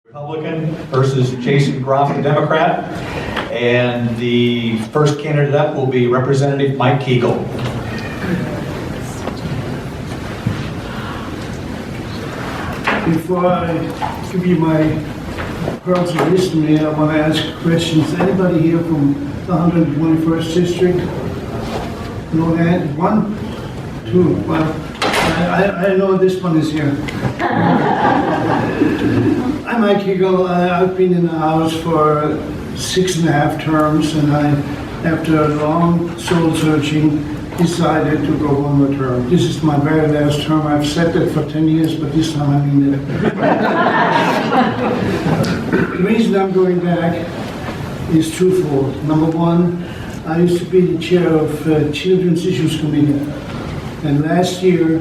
Republican versus Jason Graff, the Democrat. And the first candidate up will be Representative Mike Kiegerl. Before I give you my pearls of wisdom here, I want to ask questions. Anybody here from the 121st District? No hand? One? Two? Well, I know this one is here. I'm Mike Kiegerl. I've been in the House for 6.5 terms, and I, after long soul searching, decided to go one more term. This is my very last term. I've said that for 10 years, but this time I mean it. The reason I'm going back is twofold. Number one, I used to be the chair of Children's Issues Committee, and last year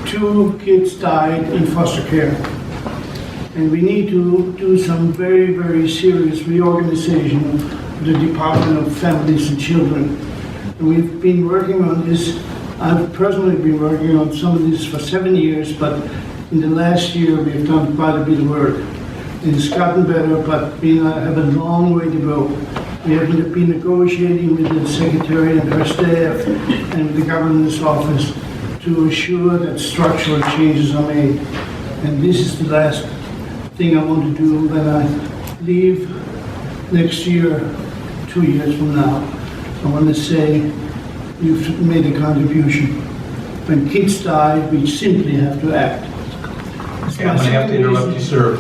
2 kids died in foster care. And we need to do some very, very serious reorganization of the Department of Families and Children. And we've been working on this. I've personally been working on some of this for 7 years, but in the last year we've done quite a bit of work. And it's gotten better, but we have a long way to go. We have been negotiating with the Secretary and her staff and the Governor's office to assure that structural changes are made. And this is the last thing I want to do when I leave next year, 2 years from now. I want to say you've made a contribution. When kids die, we simply have to act. Okay, I'm going to have to interrupt you, sir.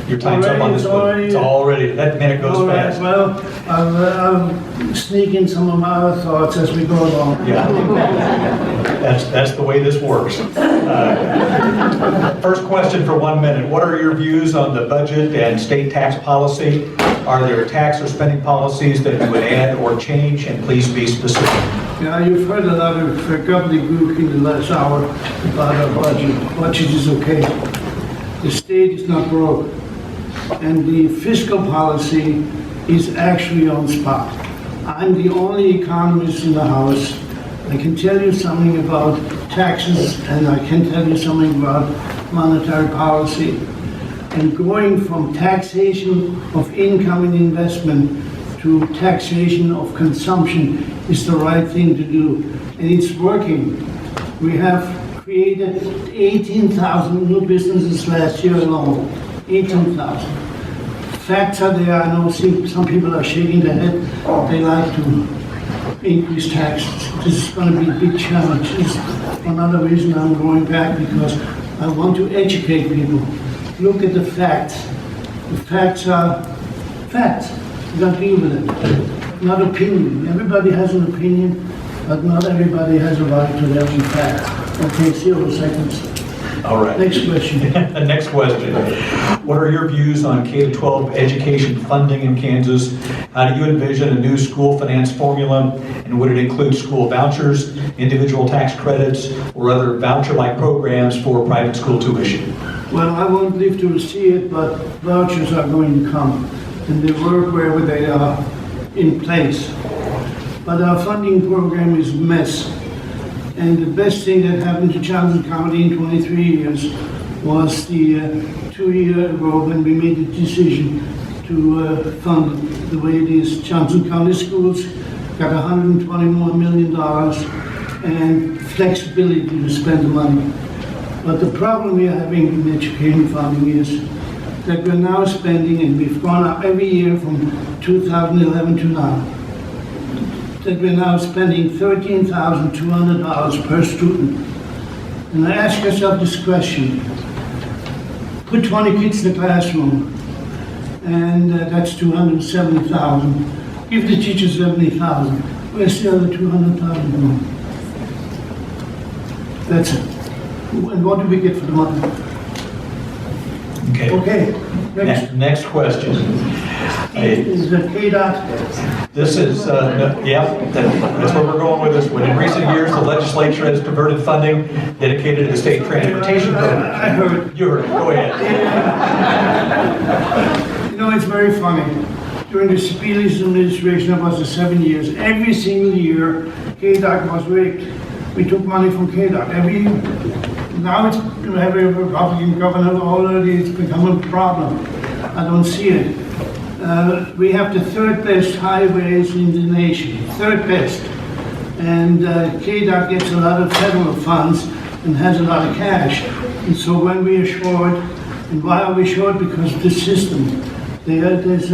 Your time's up on this one. It's already, that minute goes fast. Well, I'll sneak in some of my other thoughts as we go along. Yeah, that's the way this works. First question for 1 minute. What are your views on the budget and state tax policy? Are there tax or spending policies that you would add or change? And please be specific. Yeah, you've heard a lot of gobbledygook in the last hour about our budget. Budget is okay. The state is not broke. And the fiscal policy is actually on spot. I'm the only economist in the House. I can tell you something about taxes, and I can tell you something about monetary policy. And going from taxation of income and investment to taxation of consumption is the right thing to do. And it's working. We have created 18,000 new businesses last year alone. 18,000. Facts are there. I know some people are shaking their head. They like to increase taxes. This is going to be a big challenge. This is another reason I'm going back, because I want to educate people. Look at the facts. The facts are facts. You got to deal with it. Not opinion. Everybody has an opinion, but not everybody has a right to their own facts. Okay, 0 seconds. All right. Next question. Next question. What are your views on K-12 education funding in Kansas? How do you envision a new school finance formula? And would it include school vouchers, individual tax credits, or other voucher-like programs for private school tuition? Well, I won't live to see it, but vouchers are going to come, and they work wherever they are in place. But our funding program is a mess. And the best thing that happened to Johnson County in 23 years was the 2 years ago when we made the decision to fund the way it is. Johnson County schools got $121 million and flexibility to spend the money. But the problem we are having in education funding is that we're now spending, and we've gone up every year from 2011 to now, that we're now spending $13,200 per student. And I ask yourself this question. Put 20 kids in the classroom, and that's $270,000. Give the teacher $70,000. Where's the other $200,000 going? That's it. And what do we get for the money? Okay. Next question. Is the KDOT? This is, that's where we're going with this one. In recent years, the legislature has diverted funding dedicated to the state transportation program. I heard. You heard it. Go ahead. You know, it's very funny. During the Sebelius administration, that was the 7 years, every single year, KDOT was rigged. We took money from KDOT every year. Now it's, we have a Republican governor already, it's become a problem. I don't see it. We have the third best highways in the nation, third best. And KDOT gets a lot of federal funds and has a lot of cash. And so when we are short, and why are we short? Because of the system. There's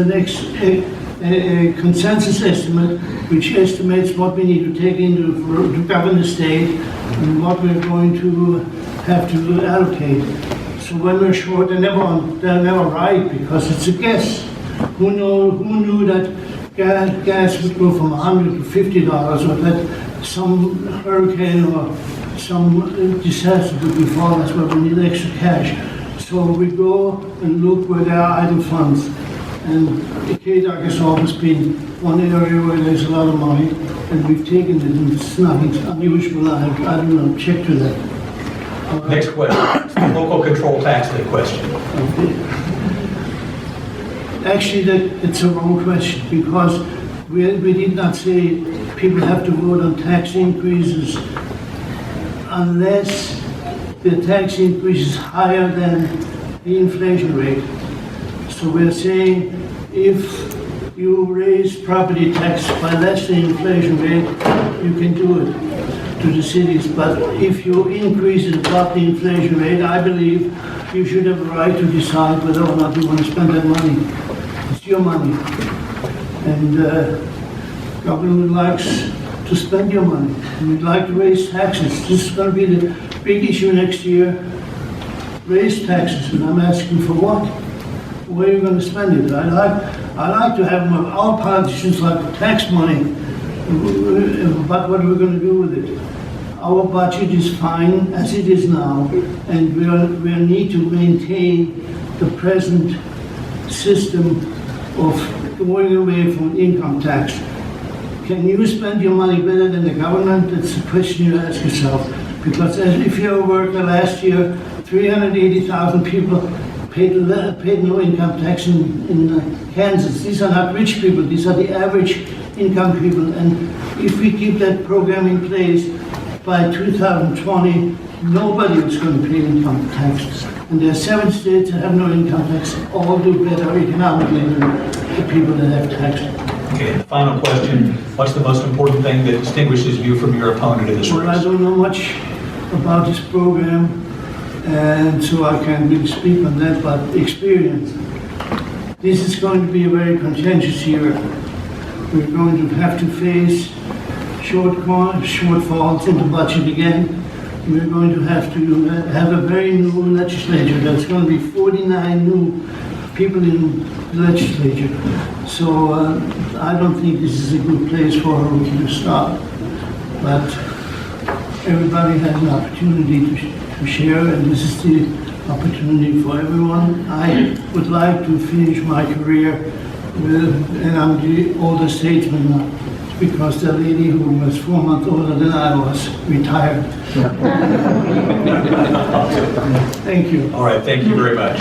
a consensus estimate which estimates what we need to take into to govern the state and what we're going to have to allocate. So when we're short, they're never right because it's a guess. Who knew that gas would go from $100 to $50, or that some hurricane or some disaster would befall us where we need extra cash. So we go and look where there are idle funds. And the KDOT has always been one area where there's a lot of money, and we've taken it, and it's nothing unusual. I don't know, check to that. Next question, local control tax rate question. Okay. Actually, it's a wrong question, because we did not say people have to vote on tax increases unless the tax increase is higher than the inflation rate. So we're saying if you raise property tax by less than inflation rate, you can do it to the cities. But if you increase it above the inflation rate, I believe you should have a right to decide whether or not you want to spend that money. It's your money. And government likes to spend your money. We'd like to raise taxes. This is going to be the big issue next year. Raise taxes, and I'm asking for what? Where are you going to spend it? I like to have our politicians like tax money, but what are we going to do with it? Our budget is fine as it is now, and we need to maintain the present system of going away from income tax. Can you spend your money better than the government? That's the question you ask yourself. Because if you're a worker, last year, 380,000 people paid no income tax in Kansas. These are not rich people, these are the average income people. And if we keep that program in place, by 2020, nobody is going to pay income taxes. And there are 7 states that have no income tax, all do better economically than the people that have tax. Okay, the final question, what's the most important thing that distinguishes you from your opponent in this race? Well, I don't know much about this program, and so I can't really speak on that, but experience. This is going to be a very contentious year. We're going to have to face shortfalls in the budget again. We're going to have a very new legislature. There's going to be 49 new people in the legislature. So I don't think this is a good place for a rookie to start. But everybody has an opportunity to share, and this is the opportunity for everyone. I would like to finish my career and I'm the oldest statesman now, because the lady who was 4 months older than I was retired. Thank you. All right, thank you very much.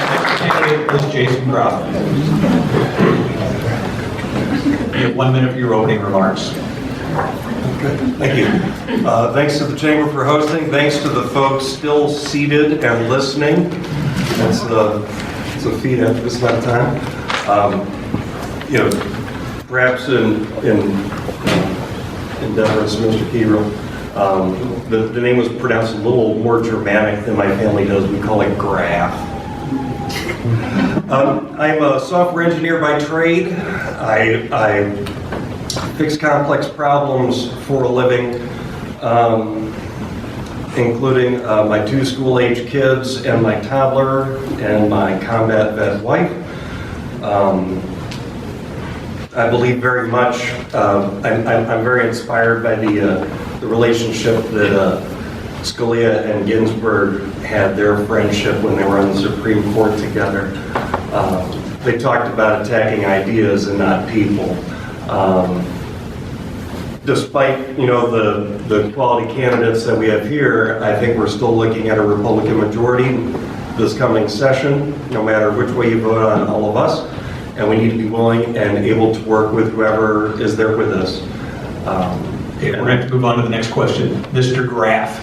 Next candidate is Jason Graff. You have 1 minute for your opening remarks. Thank you. Thanks to the Chamber for hosting. Thanks to the folks still seated and listening. It's a feat after this amount of time. Perhaps in deference to Mr. Kiegerl, the name was pronounced a little more Germanic than my family does. We call it Graff. I'm a software engineer by trade. I fix complex problems for a living, including my 2 school-age kids and my toddler and my combat vet wife. I believe very much, I'm very inspired by the relationship that Scalia and Ginsburg had, their friendship when they were on the Supreme Court together. They talked about attacking ideas and not people. Despite, the quality candidates that we have here, I think we're still looking at a Republican majority this coming session, no matter which way you vote on all of us. And we need to be willing and able to work with whoever is there with us. Okay, we're going to move on to the next question. Mr. Graff,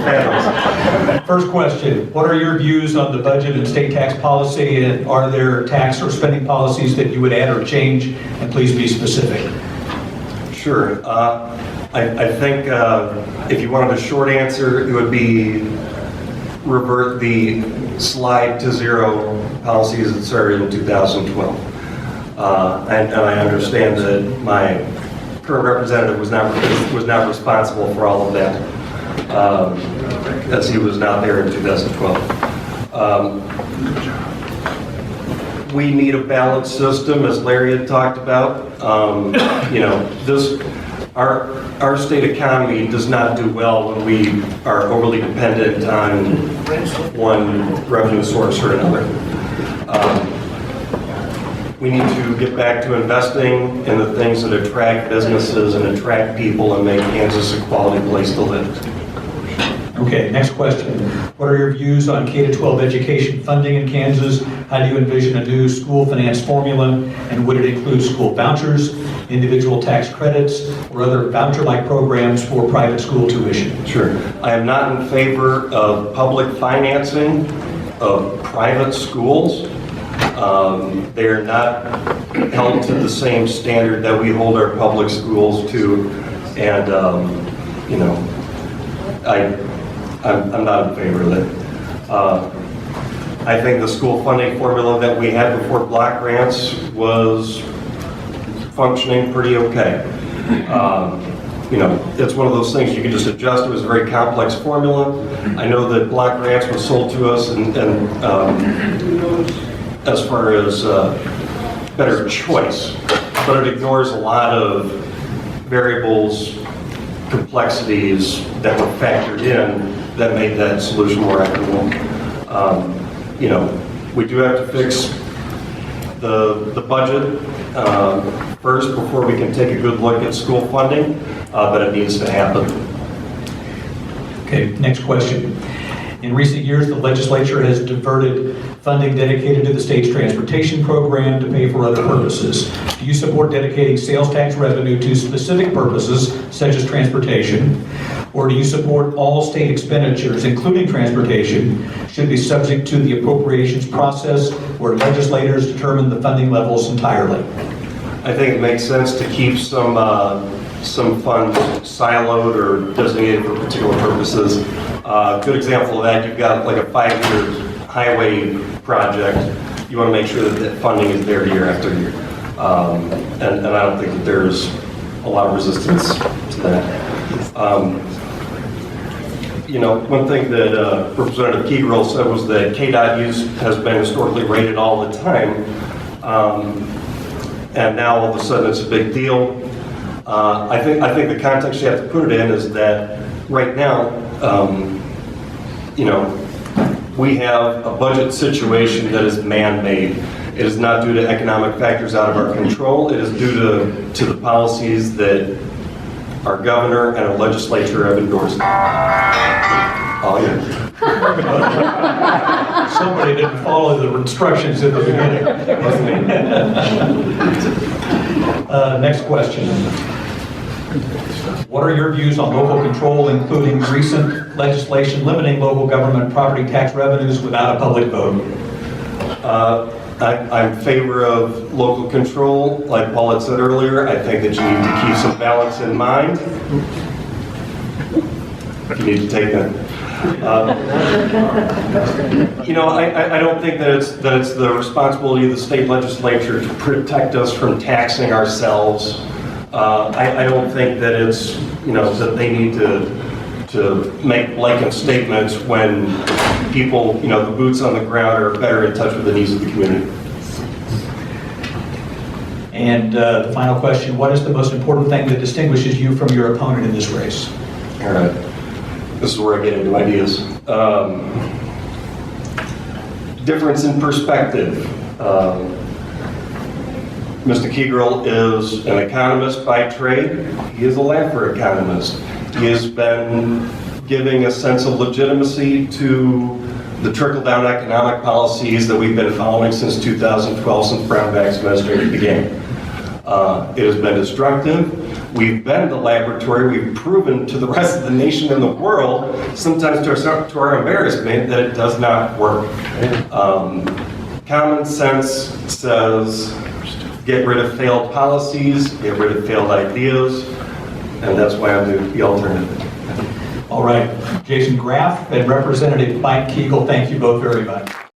Fabulous. First question, what are your views on the budget and state tax policy? And are there tax or spending policies that you would add or change? And please be specific. Sure. I think if you wanted a short answer, it would be revert the slide to zero policies that started in 2012. And I understand that my current representative was not responsible for all of that, as he was not there in 2012. We need a balanced system, as Larry had talked about. Our state economy does not do well when we are overly dependent on one revenue source or another. We need to get back to investing in the things that attract businesses and attract people and make Kansas a quality place to live. Okay, next question. What are your views on K-12 education funding in Kansas? How do you envision a new school finance formula? And would it include school vouchers, individual tax credits, or other voucher-like programs for private school tuition? Sure. I am not in favor of public financing of private schools. They are not held to the same standard that we hold our public schools to, and I'm not in favor of that. I think the school funding formula that we had before block grants was functioning pretty okay. It's one of those things you can just adjust. It was a very complex formula. I know that block grants was sold to us, and as far as better choice, but it ignores a lot of variables, complexities that were factored in that made that solution more equitable. We do have to fix the budget first before we can take a good look at school funding, but it needs to happen. Okay, next question. In recent years, the legislature has diverted funding dedicated to the state's transportation program to pay for other purposes. Do you support dedicating sales tax revenue to specific purposes, such as transportation? Or do you support all state expenditures, including transportation, should be subject to the appropriations process where legislators determine the funding levels entirely? I think it makes sense to keep some funds siloed or designated for particular purposes. Good example of that, you've got like a 5-year highway project. You want to make sure that that funding is there year after year. And I don't think that there's a lot of resistance to that. One thing that Representative Kiegerl said was that KDOT use has been historically rated all the time. And now all of a sudden it's a big deal. I think the context you have to put it in is that right now, we have a budget situation that is man-made. It is not due to economic factors out of our control. It is due to the policies that our governor and our legislature have endorsed. Oh, yeah. Somebody didn't follow the instructions in the beginning. Next question. What are your views on local control, including recent legislation limiting local government property tax revenues without a public vote? I'm in favor of local control. Like Paul had said earlier, I think that you need to keep some balance in mind. You need to take that. I don't think that it's the responsibility of the state legislature to protect us from taxing ourselves. I don't think that it's, that they need to make blanket statements when people, the boots on the ground are better in touch with the needs of the community. And the final question, what is the most important thing that distinguishes you from your opponent in this race? All right. This is where I get into ideas. Difference in perspective. Mr. Kiegerl is an economist by trade. He is a laugher economist. He has been giving a sense of legitimacy to the trickle-down economic policies that we've been following since 2012, since Brownback's administration began. It has been destructive. We've been the laboratory. We've proven to the rest of the nation and the world, sometimes to our embarrassment, that it does not work. Common sense says get rid of failed policies, get rid of failed ideas, and that's why I'm the alternative. All right, Jason Graff and Representative Mike Kiegerl, thank you both very much.